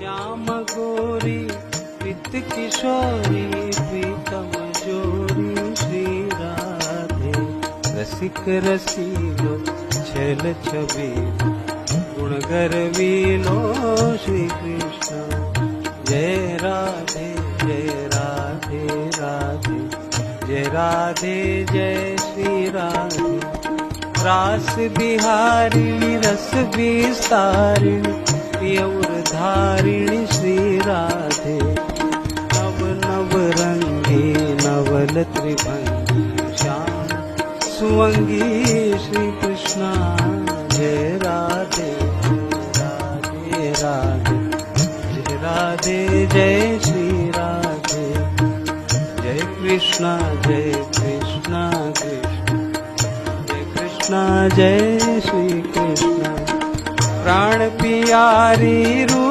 श्याम गोरी पित किशोरी प्रीतम जोड़ी श्री राधे। रसिक रसीलो छल छबीलो गुण गर्वीलो श्री कृष्ण। जय राधे जय राधे राधे जय राधे जय श्री राधे। रास बिहारिणी रस विस्तारिणी प्रियवर धारिणी श्री राधे। नव नव रंगी नवल त्रिभंगी श्याम सुवंगी श्री कृष्णा। जय राधे राधे राधे जय राधे जय श्री राधे। जय कृष्णा कृष्ण जय कृष्णा जय श्री कृष्ण। प्राण प्यारी रूप